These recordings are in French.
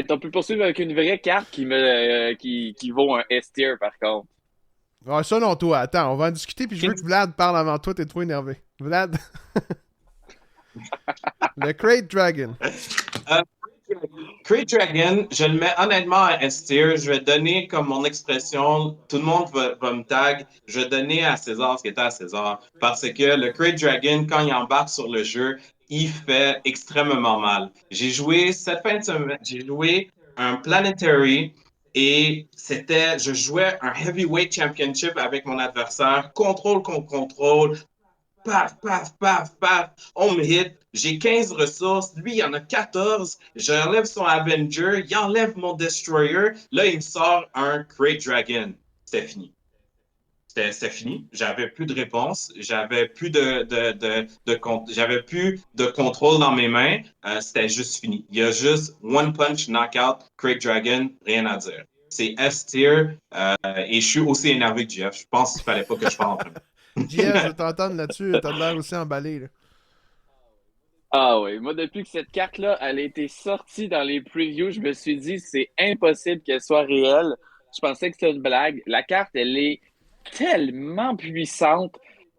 Alright, on peut poursuivre avec une vraie carte qui vaut un S tier par contre. Ah, ça non, toi. Attends, on va en discuter, puis je veux que Vlad parle avant toi, t'es trop énervé. Vlad, le Crate Dragon. Euh, Creed Dragon, je le mets honnêtement à S tier. Je vais donner comme mon expression, tout le monde va me tag, je vais donner à César ce qui était à César. Parce que le Creed Dragon, quand il embarque sur le jeu, il fait extrêmement mal. J'ai joué cette fin de semaine, j'ai joué un Planetary et je jouais un Heavyweight Championship avec mon adversaire, contrôle contre contrôle, paf, paf, paf, paf, on me hit. J'ai 15 ressources. Lui, il en a 14. J'enlève son Avenger. Il enlève mon Destroyer. Là, il me sort un Great Dragon. C'était fini. C'était fini. J'avais plus de réponse. J'avais plus j'avais plus de contrôle dans mes mains. C'était juste fini. Il y a juste One Punch, Knockout, Great Dragon, rien à dire. C'est S tier et je suis aussi énervé que Jeff. Je pense qu'il fallait pas que je parle en premier. JS, je veux t'entendre là-dessus. T'as l'air aussi emballé. Là. Ah oui, moi depuis que cette carte-là, elle a été sortie dans les previews, je me suis dit c'est impossible qu'elle soit réelle. Je pensais que c'était une blague. La carte, elle est tellement puissante.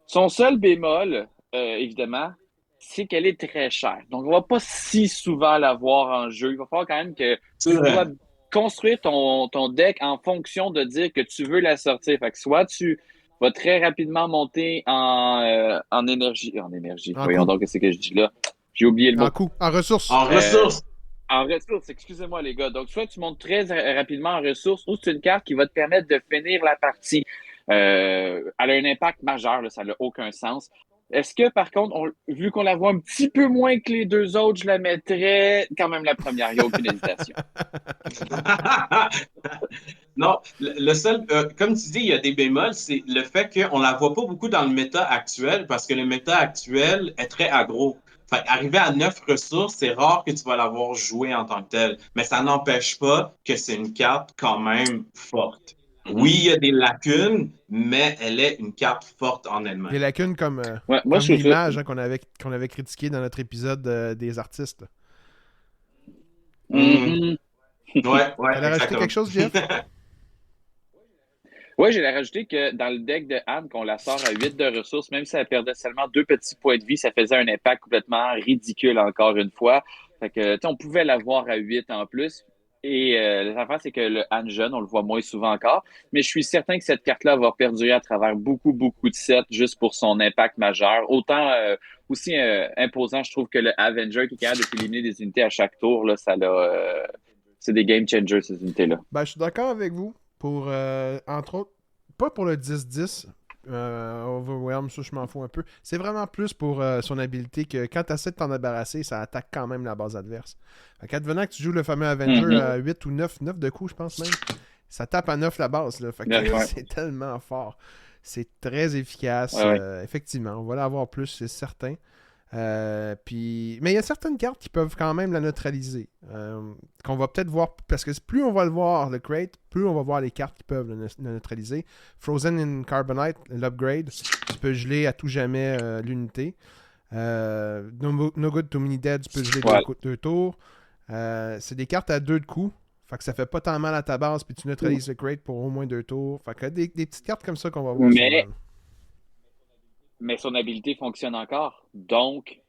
Son seul bémol, évidemment, c'est qu'elle est très chère. Donc, on va pas si souvent la voir en jeu. Il va falloir quand même que C'est tu dois vrai. construire ton deck en fonction de dire que tu veux la sortir. Fait que soit tu vas très rapidement monter en énergie. En énergie. En Voyons coup. donc, qu'est-ce que je dis là? J'ai oublié le En mot. coup. En ressources. En Euh, ressources. en ressources, excusez-moi les gars. Donc, soit tu montes très rapidement en ressources, ou c'est une carte qui va te permettre de finir la partie. Elle a un impact majeur, là, ça n'a aucun sens. Est-ce que, par contre, vu qu'on la voit un petit peu moins que les deux autres, je la mettrais quand même la première, il n'y a aucune hésitation. Non, le seul, comme tu dis, il y a des bémols, c'est le fait qu'on la voit pas beaucoup dans le méta actuel parce que le méta actuel est très aggro. Fait arriver à 9 ressources, c'est rare que tu vas l'avoir joué en tant que tel. Mais ça n'empêche pas que c'est une carte quand même forte. Oui, Mhm. il y a des lacunes, mais elle est une carte forte en Des elle-même. lacunes Ouais, moi, comme je trouve ça. l'image hein, qu'on avait critiqué dans notre épisode des artistes. Hmm. Mhm. Ouais, ouais, T'allais rajouter exactement. quelque chose, Jeff? Oui, j'ai rajouté que dans le deck de Anne, qu'on la sort à 8 de ressources, même si elle perdait seulement 2 petits points de vie, ça faisait un impact complètement ridicule encore une fois. Fait que, tu sais, on pouvait la voir à 8 en plus. Et l'affaire, c'est que le Anne jeune, on le voit moins souvent encore. Mais je suis certain que cette carte-là va perdurer à travers beaucoup, beaucoup de sets juste pour son impact majeur. Autant aussi imposant, je trouve que le Avenger qui est capable d'éliminer des unités à chaque tour, là, c'est des game changers, ces unités-là. Ben, je suis d'accord avec vous. Pour, entre autres, pas pour le 10-10. Overwhelm, ça, je m'en fous un peu. C'est vraiment plus pour son habilité que quand tu essaies de t'en débarrasser, ça attaque quand même la base adverse. Fait qu'advenant que tu joues le fameux Avenger Mhm. à 8 ou 9 de coups, je pense même, ça tape à 9 la base. Là. Fait que Neuf, ouais. c'est tellement fort. C'est très efficace. Ouais, ouais. Effectivement, on va l'avoir plus, c'est certain. Mais il y a certaines cartes qui peuvent quand même la neutraliser. Qu'on va peut-être voir, parce que plus on va le voir, le crate, plus on va voir les cartes qui peuvent le neutraliser. Frozen in Carbonite, l'upgrade, tu peux geler à tout jamais l'unité. No Good to Mini Dead, tu peux geler Voilà. deux tours. C'est des cartes à 2 de coups. Fait que ça fait pas tant mal à ta base, puis tu neutralises le crate pour au moins 2 tours. Fait que des petites cartes comme ça qu'on va voir souvent. Mais mais son habilité fonctionne encore. Donc,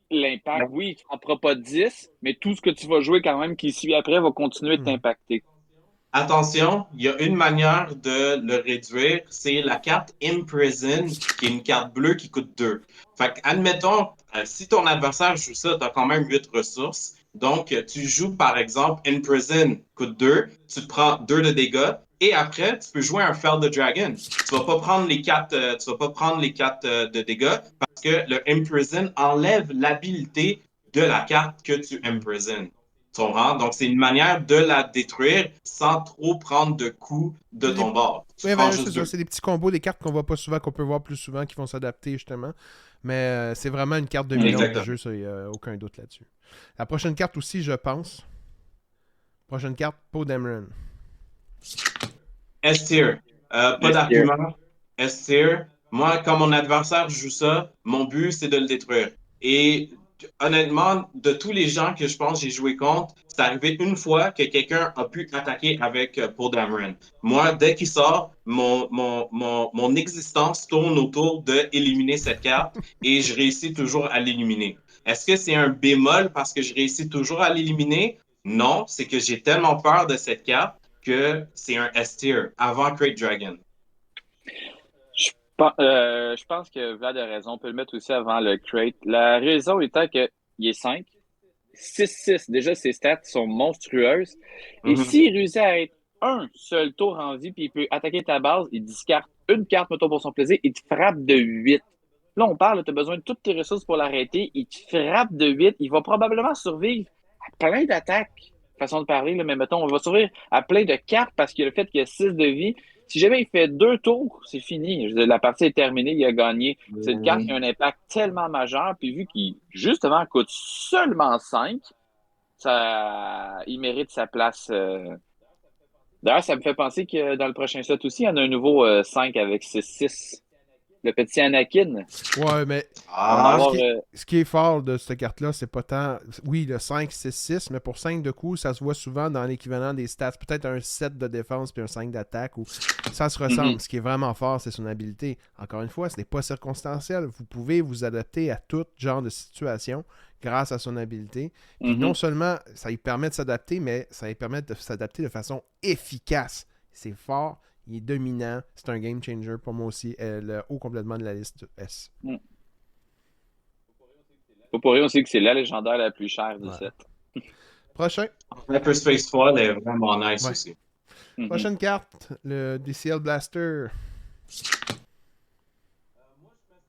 l'impact, oui, tu n'en feras pas 10, mais tout ce que tu vas jouer quand même qui suit après va continuer de Mhm. t'impacter. Attention, il y a une manière de le réduire, c'est la carte Imprison, qui est une carte bleue qui coûte 2. Fait que, admettons, si ton adversaire joue ça, tu as quand même 8 ressources. Donc, tu joues par exemple Imprison coûte 2, tu te prends 2 de dégâts, et après, tu peux jouer un Fel the Dragon. Tu vas pas prendre les 4, tu vas pas prendre les 4 de dégâts parce que le Imprison enlève l'habilité de la carte que tu Imprison. Tu comprends? Donc, c'est une manière de la détruire sans trop prendre de coups de C'est des ton bord. Tu Oui, prends ben, c'est juste ça. deux. C'est des petits combos, des cartes qu'on voit pas souvent, qu'on peut voir plus souvent, qui vont s'adapter justement. Mais c'est vraiment une carte dominante du Exactement. jeu, ça, il n'y a aucun doute là-dessus. La prochaine carte aussi, je pense. Prochaine carte, Poe Dameron. S-tier. Pas S tier. d'argument. S-tier. Moi, quand mon adversaire joue ça, mon but, c'est de le détruire. Et honnêtement, de tous les gens que je pense que j'ai joué contre, c'est arrivé une fois que quelqu'un a pu attaquer avec Paul Dameron. Moi, dès qu'il sort, mon existence tourne autour d'éliminer cette carte et je réussis toujours à l'éliminer. Est-ce que c'est un bémol parce que je réussis toujours à l'éliminer? Non, c'est que j'ai tellement peur de cette carte que c'est un S-tier avant Crate Dragon. Je pense que Vlad a raison. On peut le mettre aussi avant le crate. La raison étant qu'il est 5, 6-6. Déjà, ses stats sont monstrueuses. Et Mhm. s'il réussit à être un seul tour en vie, puis il peut attaquer ta base, il discarte une carte, mettons, pour son plaisir, il te frappe de 8. Là, on parle, tu as besoin de toutes tes ressources pour l'arrêter. Il te frappe de 8. Il va probablement survivre à plein d'attaques. Façon de parler, là, mais mettons, on va survivre à plein de cartes parce qu'il y a le fait qu'il y a 6 de vie. Si jamais il fait 2 tours, c'est fini. Je veux dire, la partie est terminée, il a gagné. C'est une carte qui a un impact tellement majeur. Puis vu qu'il, justement, coûte seulement 5, il mérite sa place. D'ailleurs, ça me fait penser que dans le prochain set aussi, il y en a un nouveau 5 avec 6-6. Le petit Anakin. Ouais, mais On va Ah, avoir. ce qui est fort de cette carte-là, c'est pas tant. Oui, le 5, 6, 6, mais pour 5 de coups, ça se voit souvent dans l'équivalent des stats. Peut-être un 7 de défense puis un 5 d'attaque. Ou... Ça se ressemble. Ce qui est vraiment fort, c'est son habileté. Encore une fois, ce n'est pas circonstanciel. Vous pouvez vous adapter à tout genre de situation grâce à son habileté. Puis non seulement ça lui permet de s'adapter, mais ça lui permet de s'adapter de façon efficace. C'est fort. Il est dominant. C'est un game changer pour moi aussi. Le haut complètement de la liste S. Faut pas rire aussi que c'est la légendaire la plus chère du Ouais. set. Prochain. Hyperspace Foil est vraiment nice Ouais. aussi. Prochaine carte, le DCL Blaster.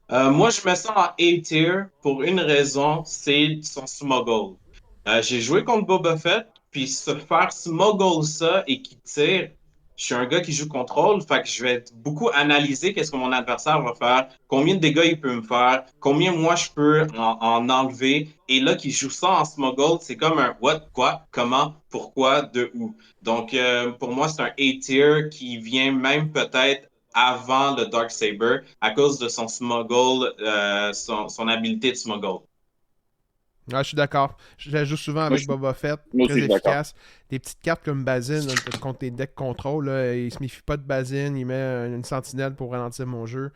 Moi, je me sens en A-tier pour une raison, c'est son smuggle. J'ai joué contre Boba Fett, puis se faire smuggle ça et qui tire, je suis un gars qui joue contrôle, fait que je vais beaucoup analyser qu'est-ce que mon adversaire va faire, combien de dégâts il peut me faire, combien moi je peux en enlever. Et là, qui joue ça en smuggle, c'est comme un what, quoi, comment, pourquoi, de où. Donc, pour moi, c'est un A-tier qui vient même peut-être avant le Dark Saber à cause de son smuggle, son habileté de smuggle. Ah, je suis d'accord. Je la joue souvent Moi, avec Boba Fett. moi aussi, Très je suis d'accord. efficace. Des petites cartes comme Bazin contre les decks contrôle. Là, il se méfie pas de Bazin. Il met une sentinelle pour ralentir mon jeu.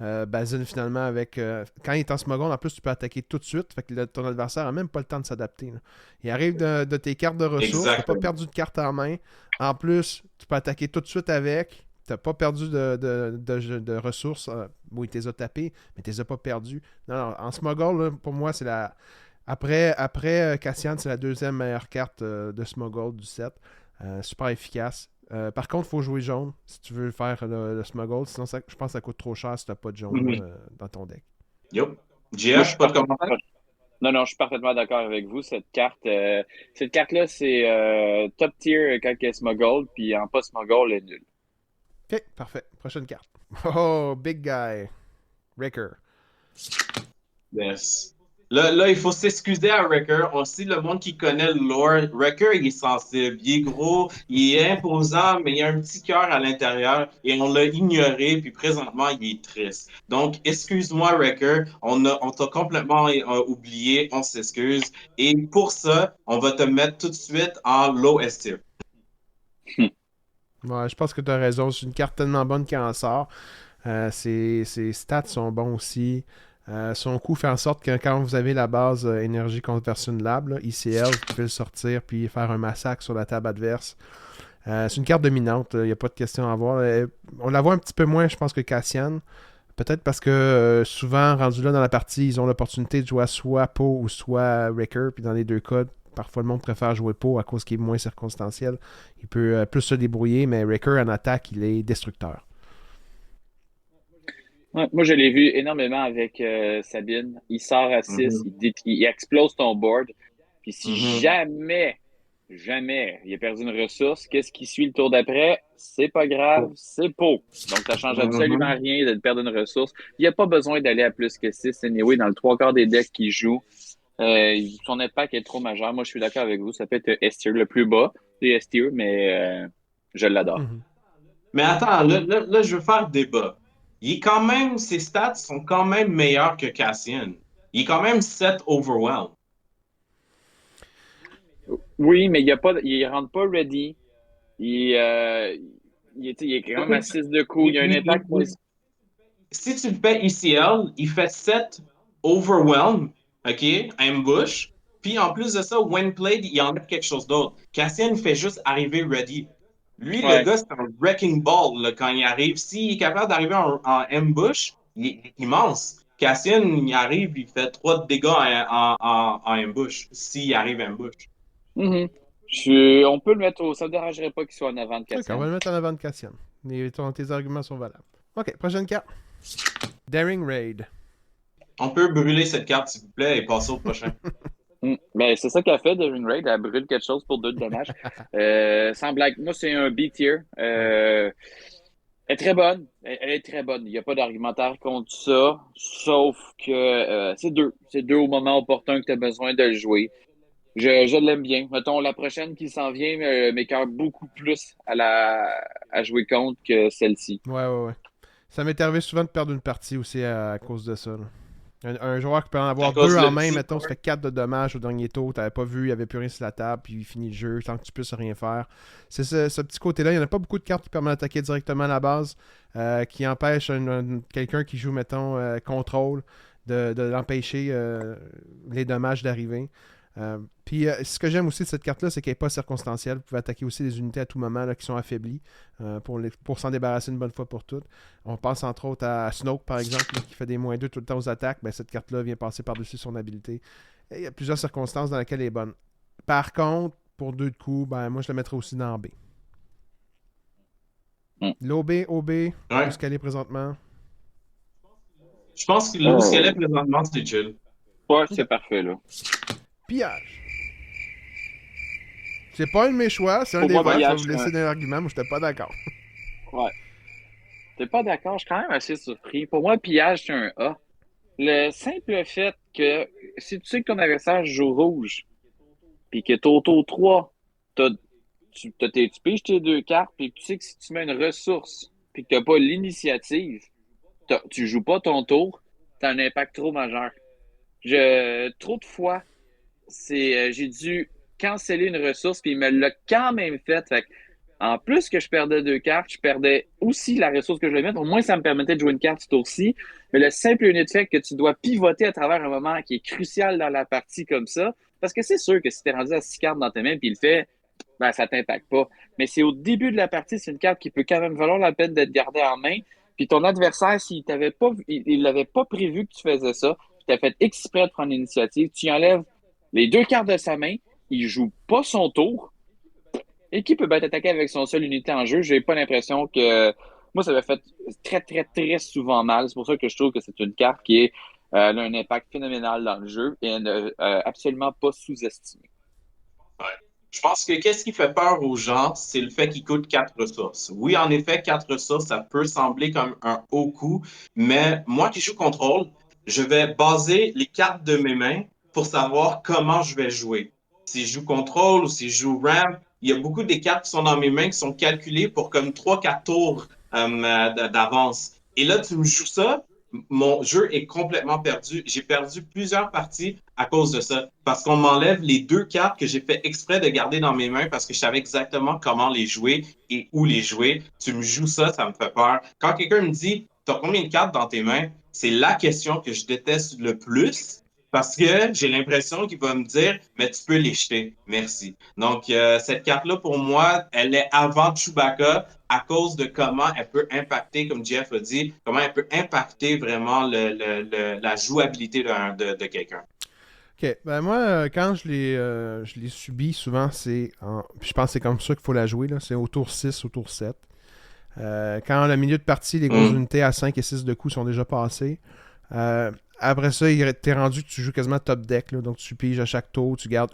Bazin, finalement, avec quand il est en smuggle, en plus, tu peux attaquer tout de suite. Fait que ton adversaire n'a même pas le temps de s'adapter. Là. Il arrive de tes cartes de ressources. Tu n'as pas Exactement. perdu de carte en main. En plus, tu peux attaquer tout de suite avec. Tu n'as pas perdu de ressources. Oui, tu les as tapées, mais tu les as pas perdues. Non, en smuggle, là, pour moi, c'est la. Après Cassian, c'est la deuxième meilleure carte de Smuggle du set. Super efficace. Par contre, il faut jouer jaune si tu veux faire le Smuggle. Sinon, je pense que ça coûte trop cher si tu n'as pas de jaune dans ton deck. Yup. Moi, je GF, suis pas de commentaire? Non, non, je suis parfaitement d'accord avec vous. Cette carte-là, c'est top tier quand elle est smuggle, puis en pas smuggle, elle est nulle. Ok, parfait. Prochaine carte. Oh, big guy. Wrecker. Yes. Là, il faut s'excuser à Wrecker. Aussi, le monde qui connaît le lore, Wrecker, il est sensible. Il est gros, il est imposant, mais il y a un petit cœur à l'intérieur et on l'a ignoré, puis présentement, il est triste. Donc, excuse-moi, Wrecker, on t'a complètement oublié, on s'excuse. Et pour ça, on va te mettre tout de suite en low S tier. Ouais, je pense que tu as raison. C'est une carte tellement bonne qu'il en sort. Ses stats sont bons aussi. Son coût fait en sorte que quand vous avez la base énergie conversion lab, là, ICL, vous pouvez le sortir puis faire un massacre sur la table adverse. C'est une carte dominante, il n'y a pas de question à avoir. On la voit un petit peu moins, je pense, que Cassian. Peut-être parce que souvent, rendu là dans la partie, ils ont l'opportunité de jouer soit Poe ou soit Wrecker. Puis dans les deux cas, parfois le monde préfère jouer Poe à cause qu'il est moins circonstanciel. Il peut plus se débrouiller, mais Wrecker en attaque, il est destructeur. Ouais, moi, je l'ai vu énormément avec Sabine. Il sort à 6, Mhm. il explose ton board. Puis si Mhm. jamais il a perdu une ressource, qu'est-ce qui suit le tour d'après? C'est pas grave, c'est Poe. Donc, ça change absolument Mhm. rien de perdre une ressource. Il n'y a pas besoin d'aller à plus que 6. Anyway, dans le trois quarts des decks qu'il joue, son impact est trop majeur. Moi, je suis d'accord avec vous. Ça peut être S-tier le plus bas des S-tier, mais je l'adore. Mhm. Mais attends, là, je veux faire débat. Ses stats sont quand même meilleurs que Cassian. Il est quand même 7 overwhelm. Oui, mais il rentre pas ready. Il est quand même à 6 de coups. Il y a un impact. Si tu le fais ECL, il fait 7 overwhelm, OK, ambush. Puis en plus de ça, when played, il enlève quelque chose d'autre. Cassian fait juste arriver ready. Lui, le Ouais. gars, c'est un wrecking ball là, quand il arrive. S'il est capable d'arriver en ambush, il est immense. Cassian, il arrive, il fait 3 de dégâts en ambush, s'il arrive ambush. Mhm. On peut le mettre au. Ça ne me dérangerait pas qu'il soit en avant de Ok, on va Cassian. le mettre en avant de Cassian. Tes arguments sont valables. Ok, prochaine carte. Daring Raid. On peut brûler cette carte, s'il vous plaît, et passer au prochain. Ben, c'est ça qu'elle fait, Devin Raid. Elle brûle quelque chose pour 2 de dommages. Sans blague, moi, c'est un B-tier. Ouais. Elle est très bonne. Elle est très bonne. Il n'y a pas d'argumentaire contre ça. Sauf que c'est deux. C'est deux au moment opportun que tu as besoin de le jouer. Je l'aime bien. Mettons, la prochaine qui s'en vient m'écœure beaucoup plus à jouer contre que celle-ci. Ouais. Ça m'est arrivé souvent de perdre une partie aussi à cause de ça, là. Un joueur qui peut en À avoir cause deux de en le main, petit. mettons, ça fait 4 de dommages au dernier tour, t'avais pas vu, il n'y avait plus rien sur la table, puis il finit le jeu sans que tu puisses rien faire. C'est ce petit côté-là. Il n'y en a pas beaucoup de cartes qui permettent d'attaquer directement à la base, qui empêchent quelqu'un qui joue, mettons, contrôle, de l'empêcher les dommages d'arriver. Puis ce que j'aime aussi de cette carte-là, c'est qu'elle n'est pas circonstancielle. Vous pouvez attaquer aussi les unités à tout moment là, qui sont affaiblies pour s'en débarrasser une bonne fois pour toutes. On pense entre autres à Snoke, par exemple, là, qui fait des -2 tout le temps aux attaques. Ben, cette carte-là vient passer par-dessus son habilité. Et il y a plusieurs circonstances dans lesquelles elle est bonne. Par contre, pour 2 de coups, ben, moi je la mettrais aussi dans B. Mm. L'OB, OB, où Ouais. est-ce qu'elle est présentement? Je pense que là où elle est Oh. présentement, c'est chill. Ouais, Ok. c'est parfait, là. Pillage. C'est pas un de mes choix, c'est un Pour des moi, votes. Je vais voyage, vous laisser dans l'argument, moi j'étais pas d'accord. ouais. T'es pas d'accord? Je suis quand même assez surpris. Pour moi, pillage, c'est un A. Le simple fait que si tu sais que ton adversaire joue rouge, puis que t'es au tour 3, t'as, tu piges tes 2 cartes, puis que tu sais que si tu mets une ressource, puis que t'as pas l'initiative, tu joues pas ton tour, t'as un impact trop majeur. Trop de fois, j'ai dû canceller une ressource, puis il me l'a quand même fait. Fait que, en plus que je perdais 2 cartes, je perdais aussi la ressource que je voulais mettre. Au moins, ça me permettait de jouer une carte ce tour-ci. Mais le simple unité de fait que tu dois pivoter à travers un moment qui est crucial dans la partie comme ça, parce que c'est sûr que si tu es rendu à 6 cartes dans tes mains, puis il le fait, ben, ça t'impacte pas. Mais c'est au début de la partie, c'est une carte qui peut quand même valoir la peine d'être gardée en main. Puis ton adversaire, s'il t'avait pas, il l'avait pas prévu que tu faisais ça, tu as fait exprès de prendre l'initiative, tu y enlèves les 2 cartes de sa main, il joue pas son tour, et qui peut être attaqué avec son seul unité en jeu. J'ai pas l'impression que. Moi, ça m'a fait très souvent mal. C'est pour ça que je trouve que c'est une carte qui a un impact phénoménal dans le jeu et absolument pas sous-estimé. Ouais. Je pense que qu'est-ce qui fait peur aux gens, c'est le fait qu'il coûte 4 ressources. Oui, en effet, 4 ressources, ça peut sembler comme un haut coût, mais moi qui joue contrôle, je vais baser les cartes de mes mains pour savoir comment je vais jouer. Si je joue contrôle ou si je joue ramp, il y a beaucoup des cartes qui sont dans mes mains qui sont calculées pour comme 3 4 tours d'avance. Et là, tu me joues ça, mon jeu est complètement perdu. J'ai perdu plusieurs parties à cause de ça. Parce qu'on m'enlève les 2 cartes que j'ai fait exprès de garder dans mes mains parce que je savais exactement comment les jouer et où les jouer. Tu me joues ça, ça me fait peur. Quand quelqu'un me dit, t'as combien de cartes dans tes mains? C'est la question que je déteste le plus parce que j'ai l'impression qu'il va me dire, mais tu peux les jeter. Merci. Donc, cette carte-là, pour moi, elle est avant Chewbacca à cause de comment elle peut impacter, comme Jeff a dit, comment elle peut impacter vraiment la jouabilité de quelqu'un. Ok, ben moi, quand je l'ai subi, souvent, puis je pense que c'est comme ça qu'il faut la jouer, là. C'est au tour 6, au tour 7. Quand le milieu de partie, les grosses unités à 5 et 6 de coups sont déjà passées. Après ça, t'es rendu que tu joues quasiment top deck, là. Donc tu piges à chaque tour, tu gardes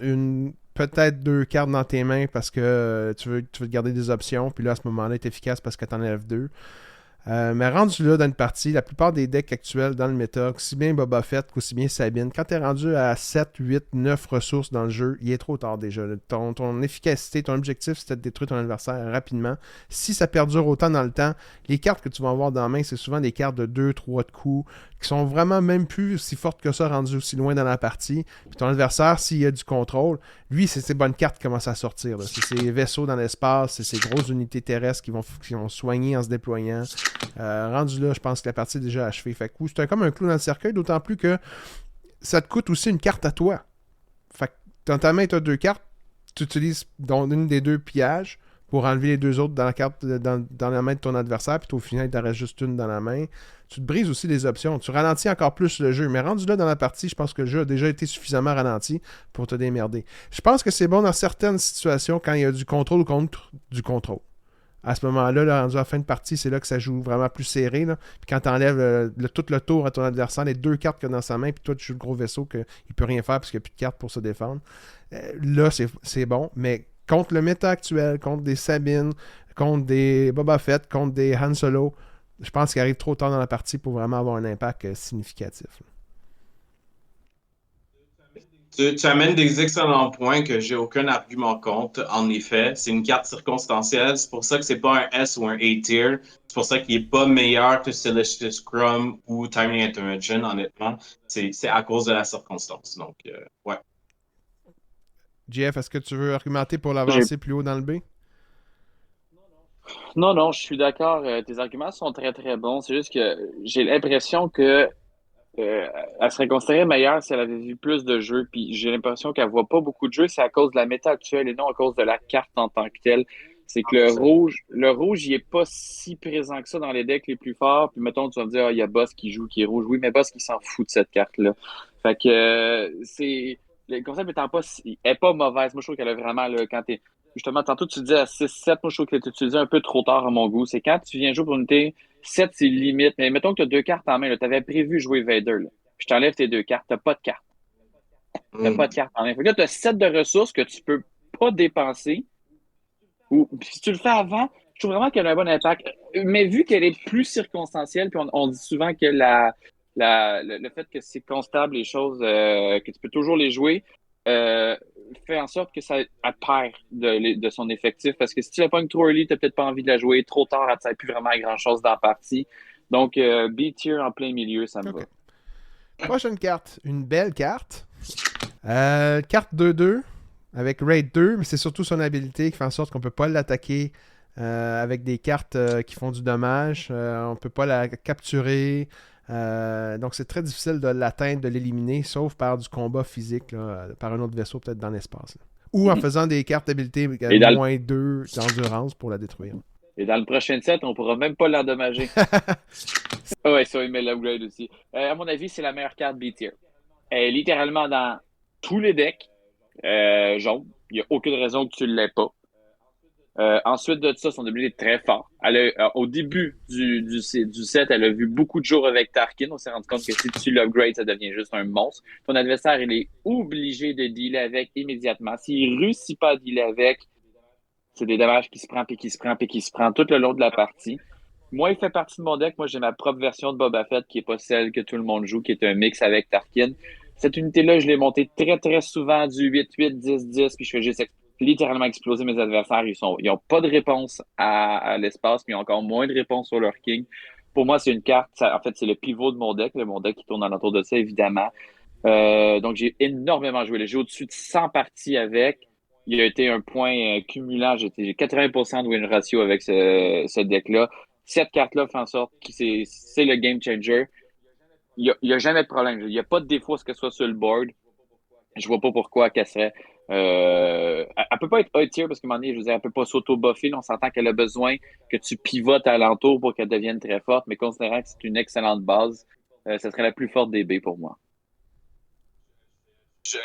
peut-être 2 cartes dans tes mains parce que tu veux te garder des options. Puis là, à ce moment-là, t'es efficace parce que t'en enlèves 2. Mais rendu là dans une partie, la plupart des decks actuels dans le méta, aussi bien Boba Fett qu'aussi bien Sabine, quand tu es rendu à 7, 8, 9 ressources dans le jeu, il est trop tard déjà. Ton efficacité, ton objectif, c'est de détruire ton adversaire rapidement. Si ça perdure autant dans le temps, les cartes que tu vas avoir dans la main, c'est souvent des cartes de 2, 3 de coups, qui sont vraiment même plus aussi fortes que ça, rendues aussi loin dans la partie. Puis ton adversaire, s'il a du contrôle, lui, c'est ses bonnes cartes qui commencent à sortir. Là. C'est ses vaisseaux dans l'espace, c'est ses grosses unités terrestres qui vont soigner en se déployant. Rendu là, je pense que la partie est déjà achevée. Fait que c'est comme un clou dans le cercueil, d'autant plus que ça te coûte aussi une carte à toi. Fait que dans ta main, tu as 2 cartes, tu utilises une des 2 pillages pour enlever les 2 autres dans la carte dans la main de ton adversaire, puis au final, il t'en reste juste une dans la main. Tu te brises aussi les options. Tu ralentis encore plus le jeu. Mais rendu là dans la partie, je pense que le jeu a déjà été suffisamment ralenti pour te démerder. Je pense que c'est bon dans certaines situations quand il y a du contrôle contre du contrôle. À ce moment-là, là, rendu à la fin de partie, c'est là que ça joue vraiment plus serré. Là. Puis quand tu enlèves tout le tour à ton adversaire, les 2 cartes qu'il a dans sa main, puis toi, tu joues le gros vaisseau qu'il ne peut rien faire parce qu'il n'y a plus de cartes pour se défendre. Là, c'est bon. Mais contre le méta actuel, contre des Sabine, contre des Boba Fett, contre des Han Solo, je pense qu'il arrive trop tard dans la partie pour vraiment avoir un impact significatif. Tu amènes des excellents points que j'ai aucun argument contre. En effet, c'est une carte circonstancielle. C'est pour ça que c'est pas un S ou un A-tier. C'est pour ça qu'il est pas meilleur que Celestial Scrum ou Timing Intervention, honnêtement. C'est à cause de la circonstance. Donc, ouais. JF, est-ce que tu veux argumenter pour l'avancer plus haut dans le B? Non, je suis d'accord. Tes arguments sont très, très bons. C'est juste que j'ai l'impression que elle serait considérée meilleure si elle avait vu plus de jeux. Puis j'ai l'impression qu'elle voit pas beaucoup de jeux. C'est à cause de la méta actuelle et non à cause de la carte en tant que telle. C'est que le rouge, il est pas si présent que ça dans les decks les plus forts. Puis mettons, tu vas me dire, il y a Boss qui joue, qui est rouge. Oui, mais Boss qui s'en fout de cette carte-là. Fait que c'est. Le concept étant pas, elle est pas mauvaise. Moi, je trouve qu'elle a vraiment, là, quand t'es. Justement, tantôt, tu disais à 6-7, moi, je trouve que tu utilisé un peu trop tard à mon goût. C'est quand tu viens jouer pour une unité, 7, c'est limite. Mais mettons que tu as 2 cartes en main. Tu avais prévu jouer Vader. Là. Je t'enlève tes 2 cartes. Tu pas de carte. Tu pas de carte en main. Fait que là, tu as 7 de ressources que tu peux pas dépenser. Ou si tu le fais avant, je trouve vraiment qu'elle a un bon impact. Mais vu qu'elle est plus circonstancielle, puis on dit souvent que le fait que c'est constable, les choses, que tu peux toujours les jouer, fait en sorte que ça elle perd de son effectif. Parce que si tu la pognes trop early, tu n'as peut-être pas envie de la jouer. Trop tard, elle ne sert plus vraiment à grand-chose dans la partie. Donc, B-tier en plein milieu, ça me va. Prochaine carte. Une belle carte. Carte 2-2 avec Raid 2, mais c'est surtout son habilité qui fait en sorte qu'on ne peut pas l'attaquer avec des cartes qui font du dommage. On ne peut pas la capturer. Donc c'est très difficile de l'atteindre, de l'éliminer, sauf par du combat physique, là, par un autre vaisseau peut-être dans l'espace. Là. Ou en faisant des cartes d'habilité moins 2 d'endurance pour la détruire. Et dans le prochain set, on ne pourra même pas l'endommager. Ouais, ça, il met l'upgrade aussi. À mon avis, c'est la meilleure carte B-tier. Elle est littéralement dans tous les decks jaunes. Il n'y a aucune raison que tu ne l'aies pas. Ensuite de ça, son habilité est très fort. Au début du set, elle a vu beaucoup de jours avec Tarkin. On s'est rendu compte que si tu l'upgrades, ça devient juste un monstre. Ton adversaire, il est obligé de dealer avec immédiatement. S'il ne réussit pas à dealer avec, c'est des dommages qui se prend, puis qui se prend, puis qui se prend tout le long de la partie. Moi, il fait partie de mon deck. Moi, j'ai ma propre version de Boba Fett qui n'est pas celle que tout le monde joue, qui est un mix avec Tarkin. Cette unité-là, je l'ai montée très, très souvent du 8-8, 10-10, puis je fais juste littéralement exploser mes adversaires. Ils n'ont pas de réponse à l'espace, mais ils ont encore moins de réponse sur leur king. Pour moi, c'est une carte, en fait, c'est le pivot de mon deck. Mon deck qui tourne alentour de ça, évidemment. Donc, j'ai énormément joué. J'ai au-dessus de 100 parties avec. Il a été un point cumulant. J'ai 80% de win ratio avec ce deck-là. Cette carte-là fait en sorte que c'est le game changer. Il n'y a jamais de problème. Il n'y a pas de défaut à ce que ce soit sur le board. Je vois pas pourquoi qu'elle serait. Elle peut pas être high tier parce qu'à un moment donné, je veux dire, elle peut pas s'auto-buffer. On s'entend qu'elle a besoin que tu pivotes alentour pour qu'elle devienne très forte, mais considérant que c'est une excellente base, ça serait la plus forte des B pour moi. Je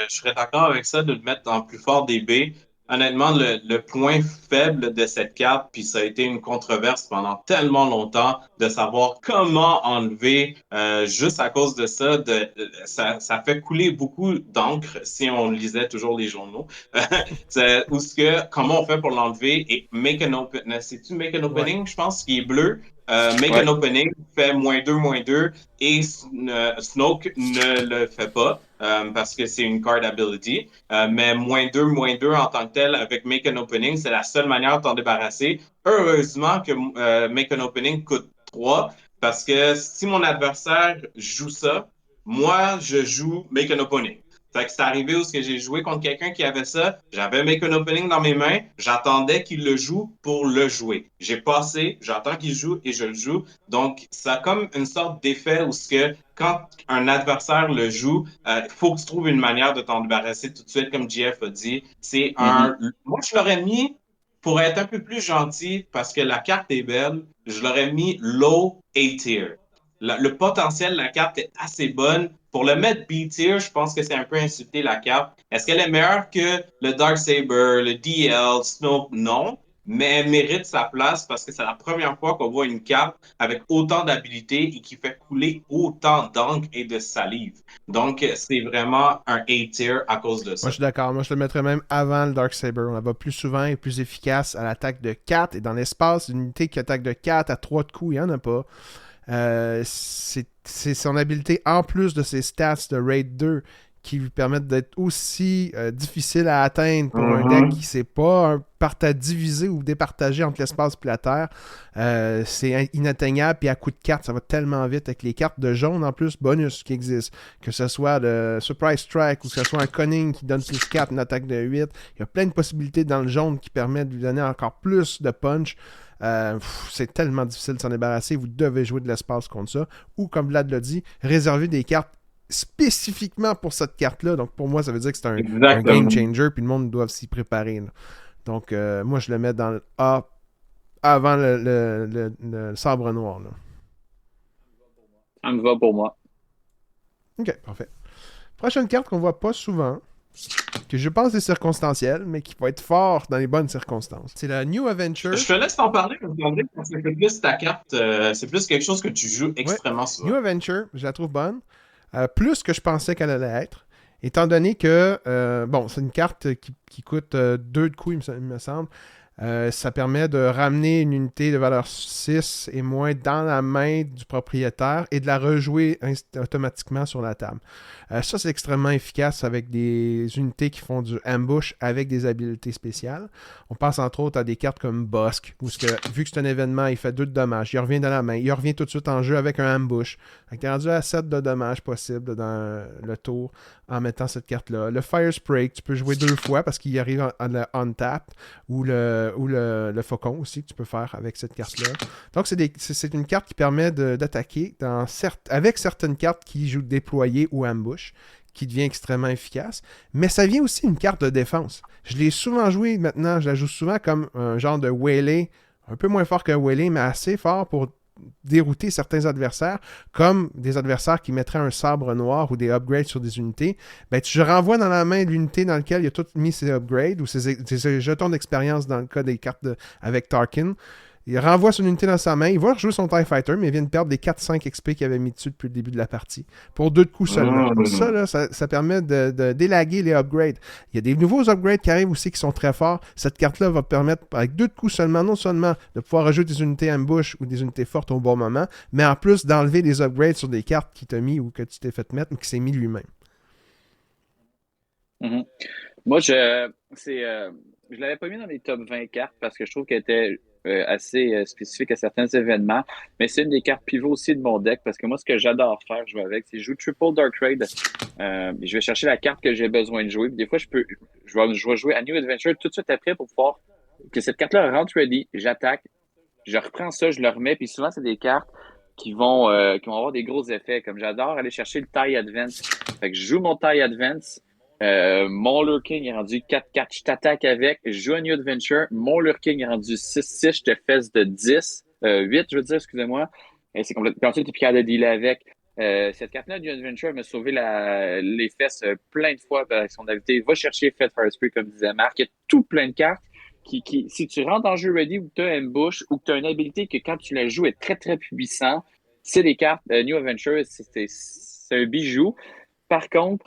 serais d'accord avec ça de le mettre dans le plus fort des B. Honnêtement, le point faible de cette carte, puis ça a été une controverse pendant tellement longtemps, de savoir comment enlever, juste à cause de ça, ça fait couler beaucoup d'encre si on lisait toujours les journaux. Comment on fait pour l'enlever et make an opening, c'est-tu make an opening, je pense, qui est bleu, Make Ouais. an Opening fait -2/-2 et Snoke ne le fait pas parce que c'est une card ability. Mais -2/-2 en tant que tel avec Make an Opening, c'est la seule manière de t'en débarrasser. Heureusement que Make an Opening coûte 3 parce que si mon adversaire joue ça, moi, je joue Make an Opening. Fait que c'est arrivé où j'ai joué contre quelqu'un qui avait ça, j'avais Make an Opening dans mes mains, j'attendais qu'il le joue pour le jouer. J'ai passé, j'attends qu'il joue et je le joue. Donc, ça a comme une sorte d'effet où ce que quand un adversaire le joue, il faut que tu trouves une manière de t'en débarrasser tout de suite, comme JF a dit. Mhm. Moi, je l'aurais mis, pour être un peu plus gentil, parce que la carte est belle, je l'aurais mis low A-tier. Le potentiel de la carte est assez bonne. Pour le mettre B-tier, je pense que c'est un peu insulter la carte. Est-ce qu'elle est meilleure que le Darksaber, le DL, Snoke? Non. Mais elle mérite sa place parce que c'est la première fois qu'on voit une carte avec autant d'habilités et qui fait couler autant d'encre et de salive. Donc, c'est vraiment un A-tier à cause de Moi, ça. je suis d'accord. Moi, je le mettrais même avant le Darksaber. On la va plus souvent et plus efficace à l'attaque de 4. Et dans l'espace, une unité qui attaque de 4 à 3 de coups, il n'y en a pas. C'est son habileté en plus de ses stats de Raid 2 qui lui permettent d'être aussi difficile à atteindre pour un deck qui Mhm. ne sait pas partage diviser ou départager entre l'espace et la terre. C'est inatteignable, puis à coup de cartes, ça va tellement vite avec les cartes de jaune en plus, bonus qui existent. Que ce soit le Surprise Strike ou que ce soit un Cunning qui donne plus 4, une attaque de 8. Il y a plein de possibilités dans le jaune qui permettent de lui donner encore plus de punch. C'est tellement difficile de s'en débarrasser. Vous devez jouer de l'espace contre ça. Ou, comme Vlad l'a dit, réserver des cartes spécifiquement pour cette carte-là. Donc, pour moi, ça veut dire que c'est un game Exactement. changer, puis le monde doit s'y préparer. Là. Donc, moi, je le mets dans le A avant le sabre noir. Là. Ça me va pour moi. Ok, parfait. Prochaine carte qu'on voit pas souvent, que je pense est circonstancielle, mais qui peut être fort dans les bonnes circonstances. C'est la New Adventure. Je te laisse t'en parler, André, parce que c'est plus ta carte, c'est plus quelque chose que tu joues Ouais, extrêmement New souvent. Adventure, je la trouve bonne. Plus que je pensais qu'elle allait être. Étant donné que, bon, c'est une carte qui coûte 2 de coups, il me semble. Ça permet de ramener une unité de valeur 6 et moins dans la main du propriétaire et de la rejouer automatiquement sur la table. Ça, c'est extrêmement efficace avec des unités qui font du ambush avec des habiletés spéciales. On pense entre autres à des cartes comme Bosque, où vu que c'est un événement, il fait 2 de dommages. Il revient dans la main. Il revient tout de suite en jeu avec un ambush. Tu es rendu à 7 de dommages possibles dans le tour en mettant cette carte-là. Le Fire Spray, tu peux jouer 2 fois parce qu'il arrive en tap ou le faucon aussi que tu peux faire avec cette carte-là. Donc, c'est une carte qui permet d'attaquer avec certaines cartes qui jouent déployer ou ambush, qui devient extrêmement efficace. Mais ça vient aussi une carte de défense. Je l'ai souvent joué maintenant, je la joue souvent comme un genre de Waylay, un peu moins fort qu'un Waylay, mais assez fort pour dérouter certains adversaires, comme des adversaires qui mettraient un sabre noir ou des upgrades sur des unités, ben tu renvoies dans la main l'unité dans laquelle il a tout mis ses upgrades ou ses jetons d'expérience dans le cas des cartes avec Tarkin. Il renvoie son unité dans sa main, il va rejouer son TIE Fighter, mais il vient de perdre les 4-5 XP qu'il avait mis dessus depuis le début de la partie. Pour 2 de coups seulement. Ça, Mmh. là, ça permet de délaguer les upgrades. Il y a des nouveaux upgrades qui arrivent aussi qui sont très forts. Cette carte-là va permettre, avec 2 de coups seulement, non seulement de pouvoir rajouter des unités ambush ou des unités fortes au bon moment, mais en plus d'enlever des upgrades sur des cartes qu'il t'a mis ou que tu t'es fait mettre ou qu'il s'est mis lui-même. Mhm. Moi, je l'avais pas mis dans les top 20 cartes parce que je trouve qu'elle était assez spécifique à certains événements. Mais c'est une des cartes pivot aussi de mon deck parce que moi, ce que j'adore faire jouer avec, c'est jouer Triple Dark Raid. Je vais chercher la carte que j'ai besoin de jouer. Puis des fois, je vais jouer à New Adventure tout de suite après pour pouvoir que cette carte-là rentre ready. J'attaque, je reprends ça, je le remets. Puis souvent, c'est des cartes qui vont avoir des gros effets. Comme j'adore aller chercher le TIE Advance. Fait que je joue mon TIE Advance. Mon Lurking est rendu 4-4. Je t'attaque avec. Je joue un New Adventure. Mon Lurking est rendu 6-6. Je te fesse de 10. 8, je veux dire, excusez-moi. Et c'est complètement. Puis ensuite, tu es capable de dealer avec. Cette carte-là, New Adventure, m'a sauvé les fesses plein de fois avec son habilité. Va chercher Fed Fire Spree, comme disait Marc. Il y a tout plein de cartes si tu rentres en jeu ready ou que tu as un bush ou que tu as une habilité que quand tu la joues est très, très puissant, c'est des cartes. New Adventure, c'est un bijou. Par contre,